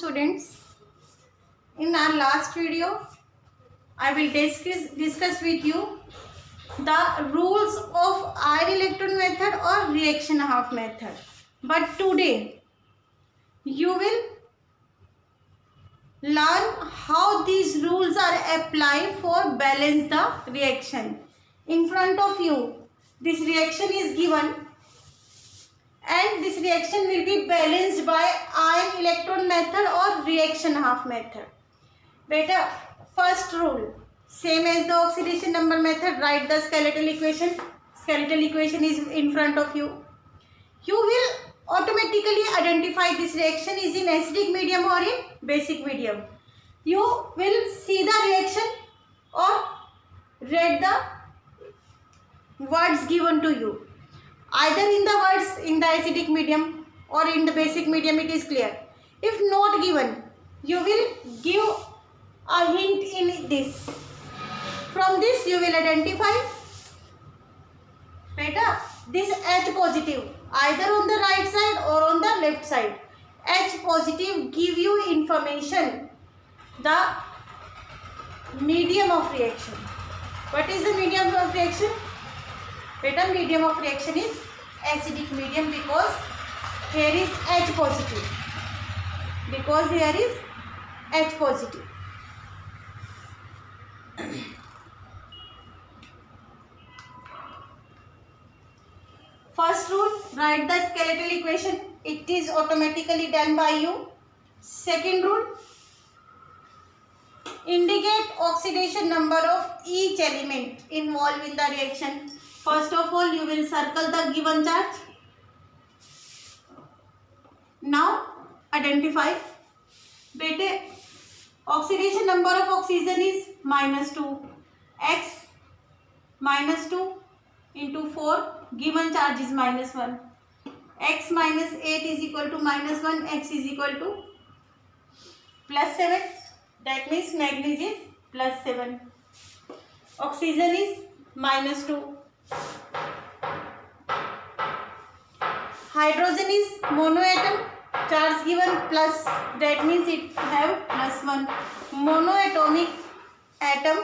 students. In our last video, I will discuss with you the rules of ion electron method or reaction half method. But today, you will learn how these rules are applied for balance the reaction. In front of you, this reaction is given and this reaction will be balanced by ion electron method or reaction half method. Beta, first rule, same as the oxidation number method, write the skeletal equation. Skeletal equation is in front of you. You will automatically identify this reaction is in acidic medium or in basic medium. You will see the reaction or read the words given to you. Either in the words in the acidic medium or in the basic medium, it is clear. If not given, you will give a hint in this. From this you will identify beta this H positive either on the right side or on the left side. H positive give you information the medium of reaction. What is the medium of reaction? Beta, medium of reaction is acidic medium because here is H positive. Because here is H positive. First rule, write the skeletal equation. It is automatically done by you. Second rule, indicate oxidation number of each element involved in the reaction. First of all, you will circle the given charge. Now, identify. Beta, oxidation number of oxygen is -2. X -2 into 4. Given charge is -1. X minus 8 is equal to -1. X is equal to +7. That means magnesium is +7. Oxygen is -2. Hydrogen is monoatom. Charge given plus. That means it have +1. Monoatomic atom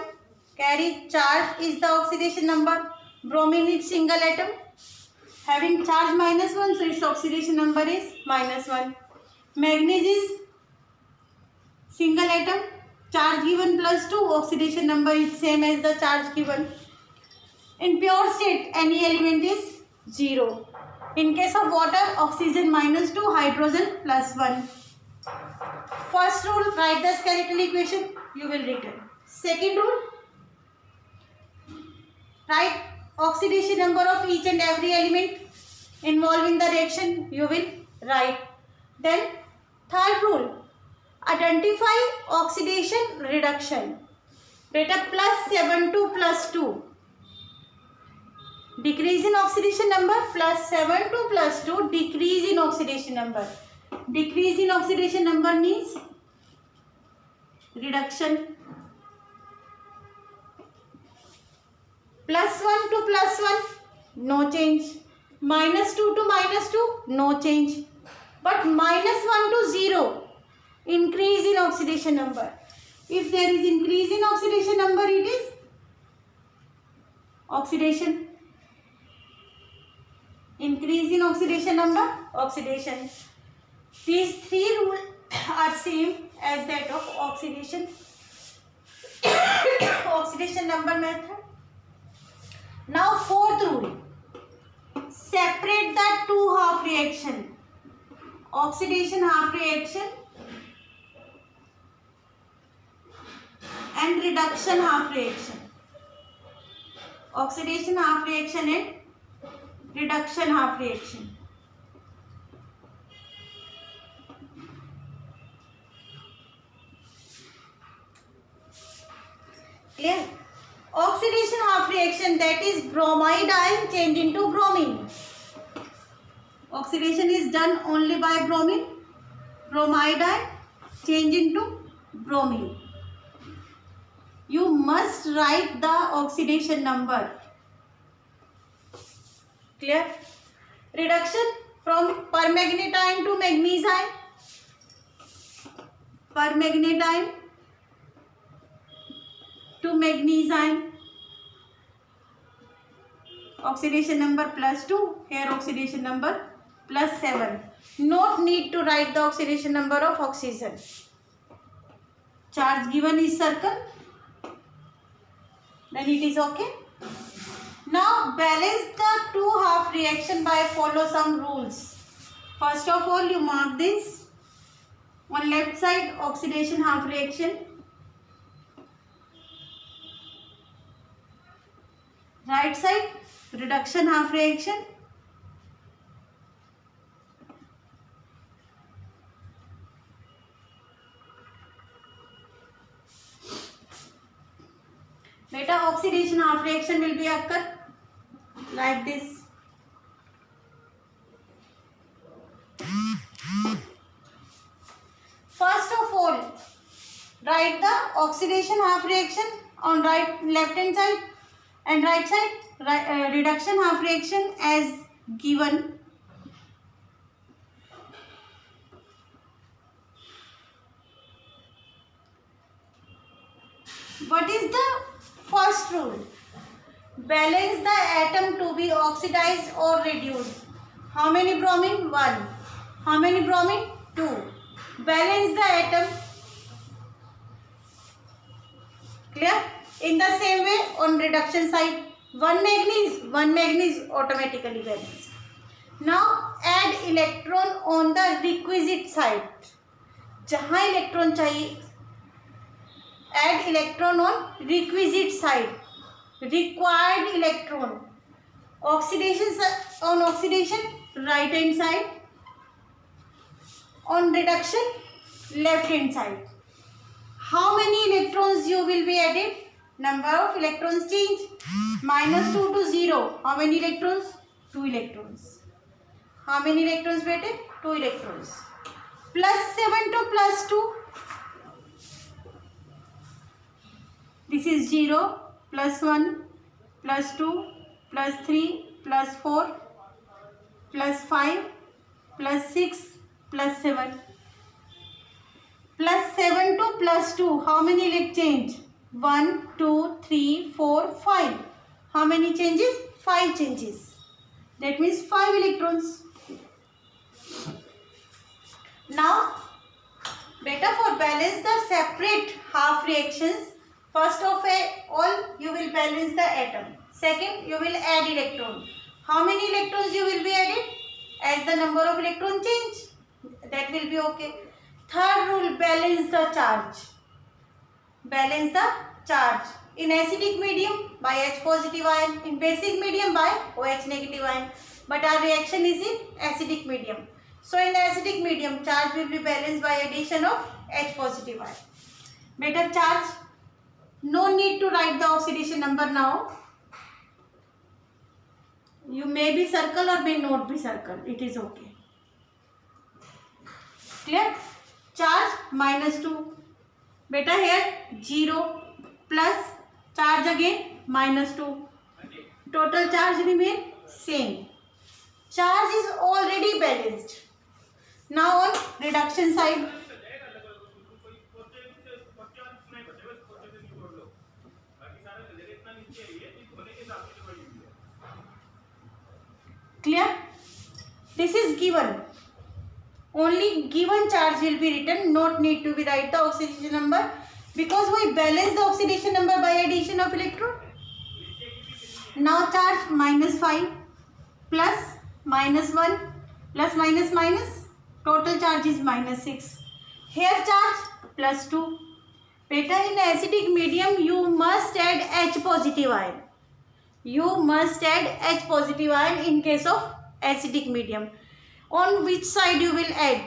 carry charge is the oxidation number. Bromine is single atom having charge -1, so its oxidation number is -1. Magnesium is single atom, charge given +2, oxidation number is same as the charge given. In pure state, any element is 0. In case of water, oxygen -2, hydrogen +1. First rule, write the skeletal equation, you will return. Second rule, write oxidation number of each and every element involved in the reaction, you will write. Then third rule, identify oxidation reduction. Beta, +7 to +2. Decrease in oxidation number, +7 to +2, decrease in oxidation number. Decrease in oxidation number means reduction. +1 to +1, no change. -2 to -2, no change. But -1 to 0, increase in oxidation number. If there is increase in oxidation number, it is oxidation. Increase in oxidation number, oxidation. These three rules are same as that of oxidation. Oxidation number method. Now fourth rule, separate the two half reaction. Oxidation half reaction and reduction half reaction. Oxidation half reaction and reduction half reaction. Clear? Oxidation half reaction, that is bromide ion change into bromine. Oxidation is done only by bromine. Bromide ion change into bromine. You must write the oxidation number. Clear? Reduction from permanganate ion to manganese ion. permanganate ion to manganese ion. Oxidation number +2. Here oxidation number +7. Not need to write the oxidation number of oxygen. Charge given is circle. Then it is okay. Now balance the two half reaction by follow some rules. First of all, you mark this. On left side, oxidation half reaction. Right side, reduction half reaction. Beta, oxidation half reaction will be occur like this. First of all, write the oxidation half reaction on left hand side and right side, reduction half reaction as given. What is the first rule? Balance the atom to be oxidized or reduced. How many bromine? 1. How many bromine? 2. Balance the atom. Clear? In the same way on reduction side, 1 manganese automatically balanced. Now add electron on the requisite side. जहाँ electron चाहिए, add electron on requisite side. Required electron. Oxidation on oxidation right hand side. On reduction left hand side. How many electrons you will be added? Number of electrons change. -2 to 0. How many electrons? 2 electrons. How many electrons better? 2 electrons. +7 to +2. This is 0, +1, +2, +3, +4, +5, +6, +7. +7 to +2. How many elect change? 1, 2, 3, 4, 5. How many changes? 5 changes. That means 5 electrons. Now, better for balance the separate half reactions. First of all, you will balance the atom. Second, you will add electron. How many electrons you will be added? As the number of electron change. That will be okay. Third rule, balance the charge. Balance the charge. In acidic medium by H positive ion. In basic medium by OH negative ion. But our reaction is in acidic medium. So in acidic medium, charge will be balanced by addition of H positive ion. Better charge. No need to write the oxidation number now. You may be circle or may not be circle. It is okay. Clear? Charge -2. Beta here 0 plus charge again -2. Total charge remain same. Charge is already balanced. Now on reduction side. Clear? This is given. Only given charge will be written. Not need to be write the oxidation number because we balance the oxidation number by addition of electron. Now charge -5 plus -1 plus minus. Total charge is -6. Here charge +2. Better in acidic medium you must add H positive ion. You must add H positive ion in case of acidic medium. On which side you will add?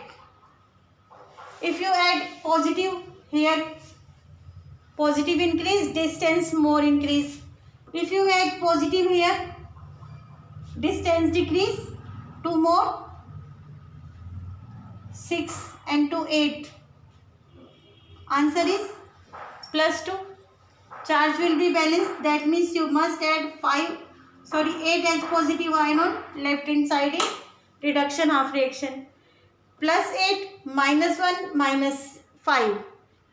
If you add positive here, positive increase, distance more increase. If you add positive here, distance decrease, 2 more, 6 and 2, 8. Answer is +2. Charge will be balanced. That means you must add 8 H positive ion on left hand side in reduction half reaction. +8 -1 5.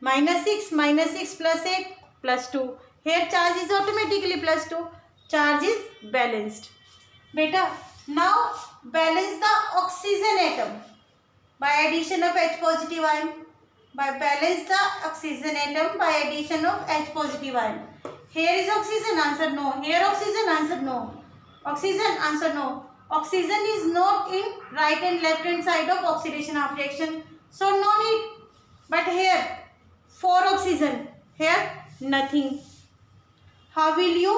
-6 plus 8 plus 2. Here charge is automatically plus 2. Charge is balanced. Beta, now balance the oxygen atom by addition of H positive ion. Balance the oxygen atom by addition of H positive ion. Here is oxygen, answer no. Here oxygen, answer no. Oxygen, answer no. Oxygen is not in right and left hand side of oxidation half reaction, so no need. But here 4 oxygen, here nothing. How will you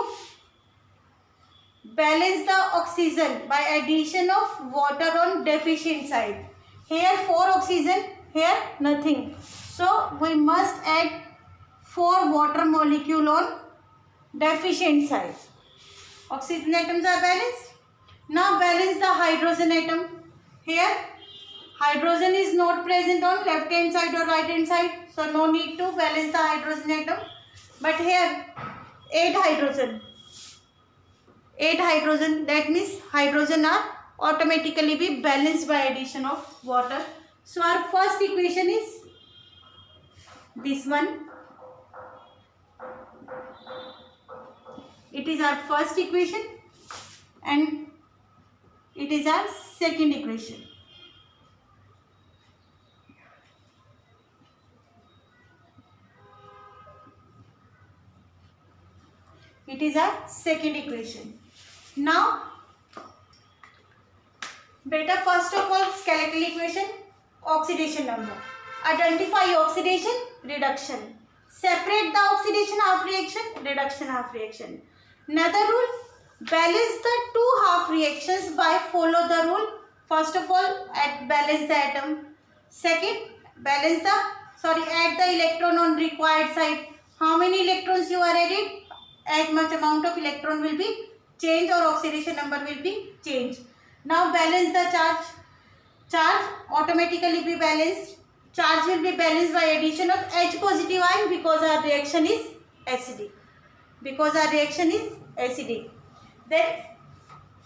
balance the oxygen? By addition of water on deficient side. Here 4 oxygen, here nothing. So we must add 4 water molecule on deficient side. Oxygen atoms are balanced. Now balance the hydrogen atom. Here hydrogen is not present on left hand side or right hand side, so no need to balance the hydrogen atom. But here 8 hydrogen, that means hydrogen are automatically be balanced by addition of water. So our first equation is this one. It is our first equation and it is our second equation. It is our second equation. Now, beta, first of all, skeletal equation, oxidation number. Identify oxidation, reduction. Separate the oxidation half reaction, reduction half reaction. Another rule, balance the 2 half reactions by follow the rule. First of all, balance the atom. Second, add the electron on required side. How many electrons you are added? As much amount of electron will be changed or oxidation number will be changed. Now balance the charge. Charge automatically be balanced. Charge will be balanced by addition of H positive ion because our reaction is acidic. Then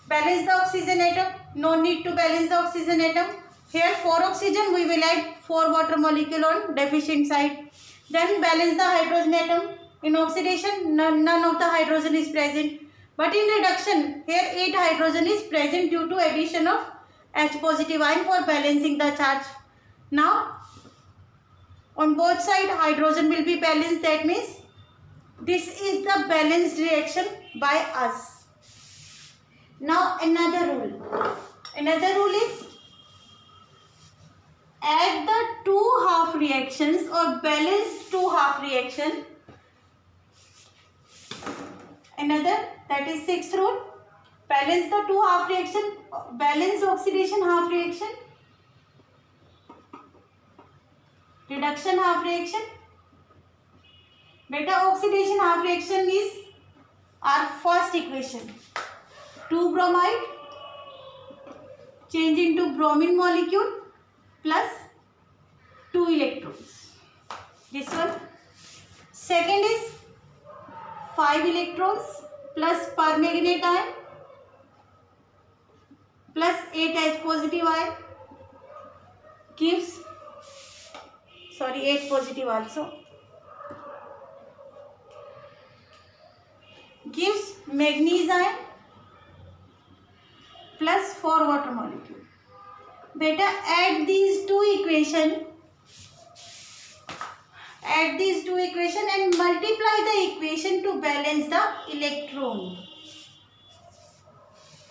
balance the oxygen atom. No need to balance the oxygen atom. Here 4 oxygen, we will add 4 water molecule on deficient side. Then balance the hydrogen atom. In oxidation, none of the hydrogen is present. But in reduction, here 8 hydrogen is present due to addition of H positive ion for balancing the charge. Now, on both sides, hydrogen will be balanced. That means this is the balanced reaction by us. Now, another rule. Another rule is add the 2 half reactions or balance 2 half reaction. Another, that is 6th rule. Balance the 2 half reaction, balance oxidation half reaction, reduction half reaction. Beta, oxidation half reaction is our first equation. 2 bromide change into bromine molecule plus 2 electrons. This one. Second is 5 electrons plus permanganate ion plus 8 H positive ion gives 8 positive also gives manganese ion plus 4 water molecule. Beta, add these two equation and multiply the equation to balance the electron.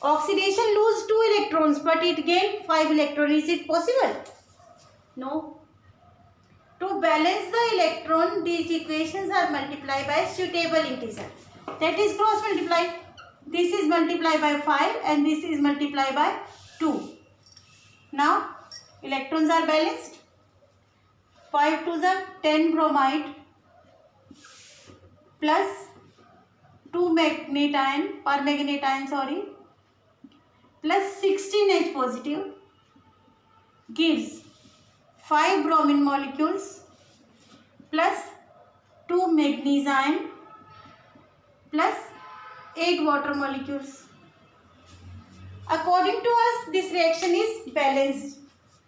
Oxidation lose 2 electrons but it gain 5 electrons. Is it possible? No. To balance the electron, these equations are multiplied by suitable integer. That is cross multiply. This is multiplied by 5 and this is multiplied by 2. Now electrons are balanced. 5 to the 10 bromide plus 2 permanganate ion plus 16 H positive gives 5 bromine molecules plus 2 manganese ion plus 8 water molecules. According to us, this reaction is balanced.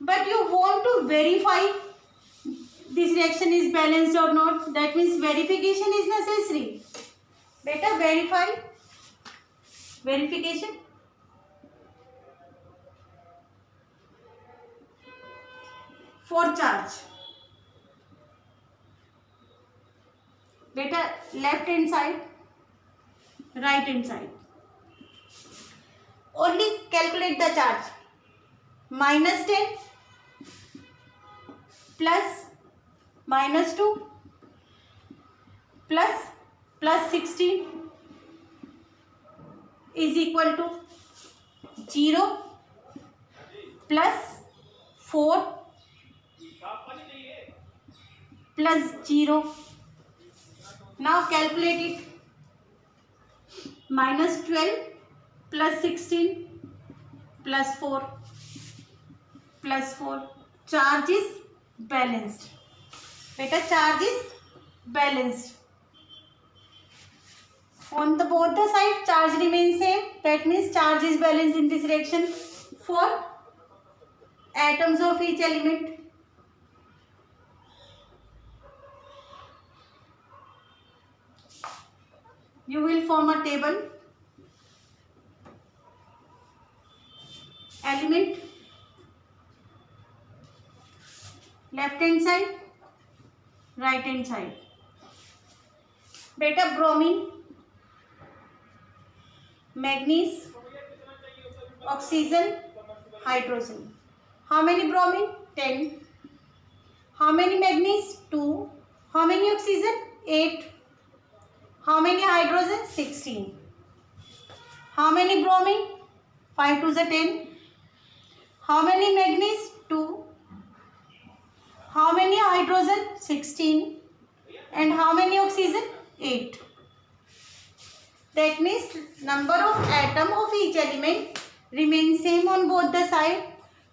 But you want to verify this reaction is balanced or not. That means verification is necessary. Better verify. Verification. For charge. Better left hand side, right hand side. Only calculate the charge. -10 plus -2 plus 16 is equal to 0 plus 4 plus 0. Now calculate it. -12 plus 16 plus 4 plus 4. Charge is balanced. Beta, charge is balanced. On the both the side, charge remains same. That means charge is balanced in this reaction for atoms of each element. You will form a table. Element, left hand side, right hand side. Beta, bromine, manganese, oxygen, hydrogen. How many bromine? 10. How many manganese? 2. How many oxygen? 8. How many hydrogen? 16. How many bromine? 5 to the 10. How many manganese? 2. How many hydrogen? 16. And how many oxygen? 8. That means number of atom of each element remains same on both the side.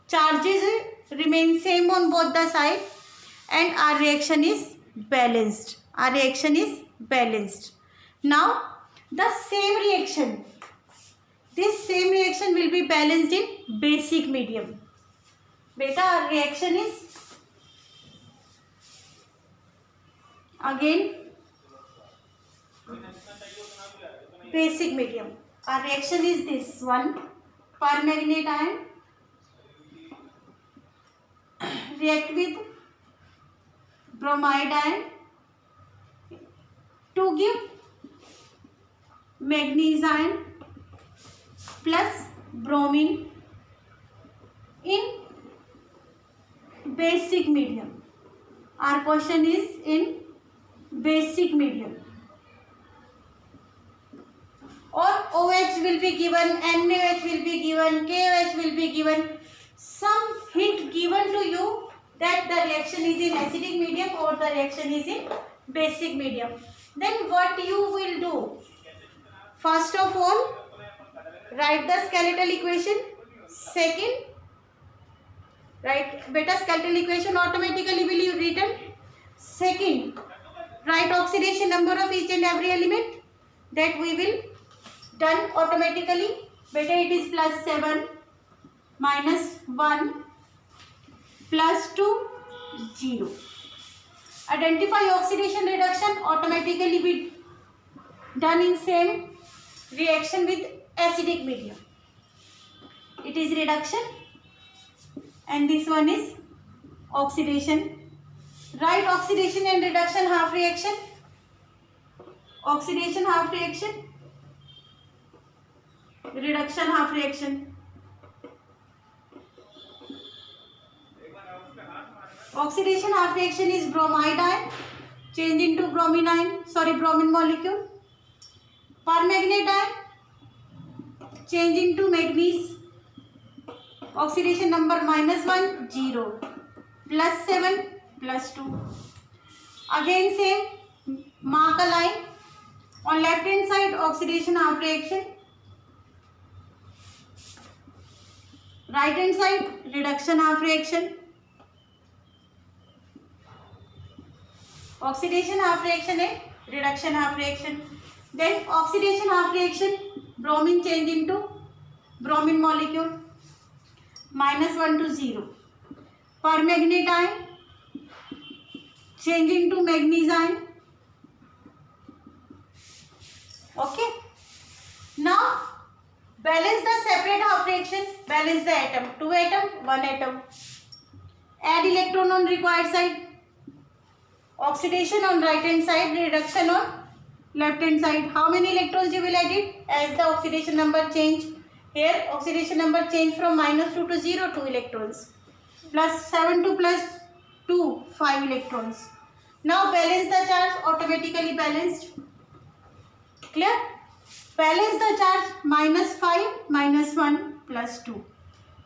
Charges remain same on both the side. And our reaction is balanced. Our reaction is balanced. Now, the same reaction. This same reaction will be balanced in basic medium. Beta, our reaction is again basic medium. Our reaction is this one. Permanganate ion react with bromide ion to give manganese ion plus bromine in basic medium. Our question is in basic medium. Or OH will be given, NaOH will be given, KOH will be given. Some hint given to you that the reaction is in acidic medium or the reaction is in basic medium. Then what you will do? First of all, write the skeletal equation. Second, write beta skeletal equation automatically will be written. Second, write oxidation number of each and every element. That we will done automatically. Beta, it is +7, -1, +2, 0. Identify oxidation reduction automatically be done in same reaction with acidic medium. It is reduction and this one is oxidation. Write oxidation and reduction half reaction. Oxidation half reaction. Reduction half reaction. Oxidation half reaction is bromide ion change into bromine ion, bromine molecule. Permanganate ion change into manganese. Oxidation number -1, 0, +7, +2. Again same, mark a line. On left hand side, oxidation half reaction. Right hand side, reduction half reaction. Oxidation half reaction and reduction half reaction. Then oxidation half reaction, bromine change into bromine molecule, -1 to 0. Permanganate ion change into manganese ion. Okay. Now balance the separate half reaction. Balance the atom. 2 atom, 1 atom. Add electron on required side. Oxidation on right hand side, reduction on left hand side. How many electrons you will add it? As the oxidation number change. Here oxidation number change from -2 to 0, 2 electrons. +7 to +2, 5 electrons. Now balance the charge, automatically balanced. Clear? Balance the charge, -5, -1, +2.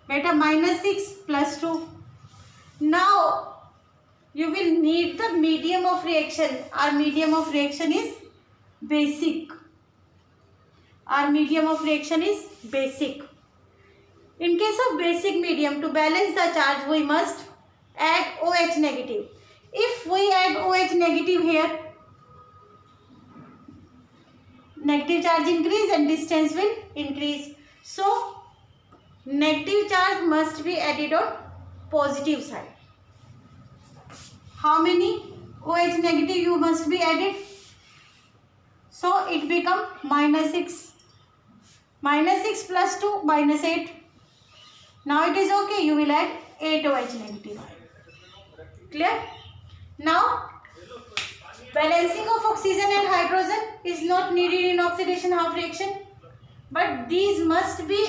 Beta -6, +2. Now you will need the medium of reaction. Our medium of reaction is basic. Our medium of reaction is basic. In case of basic medium, to balance the charge, we must add OH negative. If we add OH negative here, negative charge increase and distance will increase. So negative charge must be added on positive side. How many OH negative you must be added? So it become -6. -6 + 2, -8. Now it is okay. You will add 8 OH negative. Clear? Now balancing of oxygen and hydrogen is not needed in oxidation half reaction, but these must be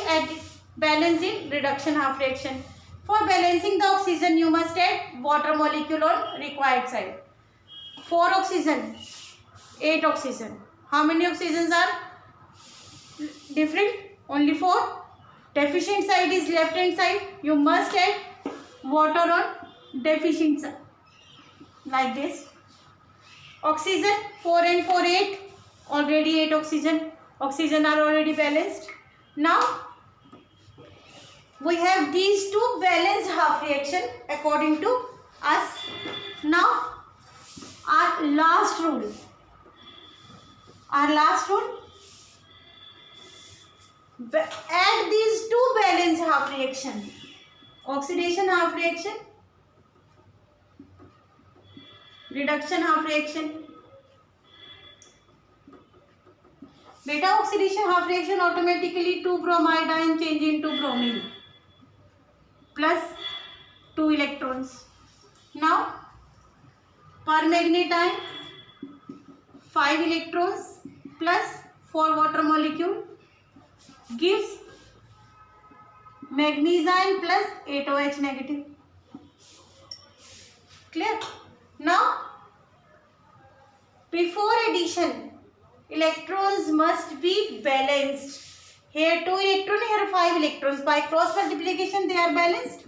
balanced in reduction half reaction. For balancing the oxygen, you must add water molecule on required side. 4 oxygen, 8 oxygen. How many oxygens are different? Only 4. Deficient side is left hand side. You must add water on deficient side. Like this. Oxygen 4 and 4, 8. Already 8 oxygen. Oxygen are already balanced. Now we have these two balanced half reaction according to us. Now our last rule. Add these two balanced half reaction. Oxidation half reaction, reduction half reaction. Beta oxidation half reaction, automatically 2 bromide ion change into bromine plus 2 electrons. Now permanganate ion 5 electrons plus 4 water molecule gives manganese ion plus 8 OH negative. Clear? Now before addition, electrons must be balanced. Here 2 electrons, here 5 electrons. By cross multiplication they are balanced.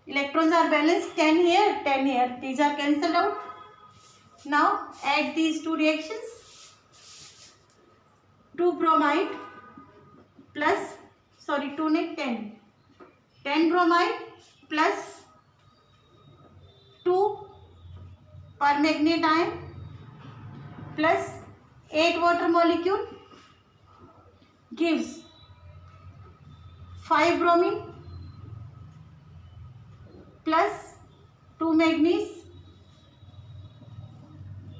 Electrons are balanced. 10 here, 10 here. These are cancelled out. Now add these two reactions. 2 bromide plus, 10. 10 bromide plus 2 permanganate ion plus 8 water molecule gives 5 bromine plus 2 manganese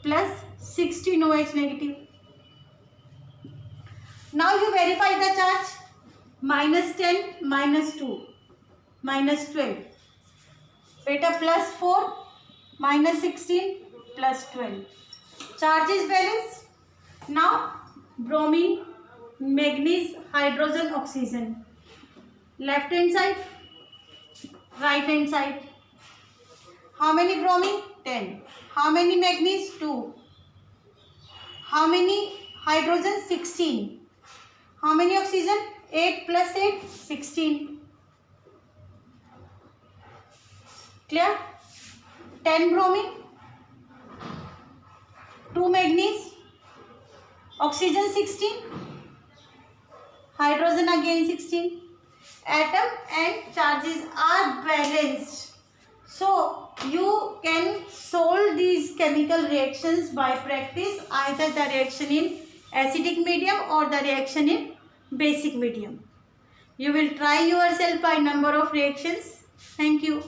plus 16 OH negative. Now you verify the charge. -10, -2, -12. Beta +4, -16, +12. Charge is balanced. Now bromine, manganese, hydrogen, oxygen. Left hand side, right hand side. How many bromine? 10. How many manganese? 2. How many hydrogen? 16. How many oxygen? 8 plus 8, 16. Clear? 10 bromine, 2 manganese, oxygen 16, hydrogen again 16. Atom and charges are balanced. So you can solve these chemical reactions by practice, either the reaction in acidic medium or the reaction in basic medium. You will try yourself by number of reactions. Thank you.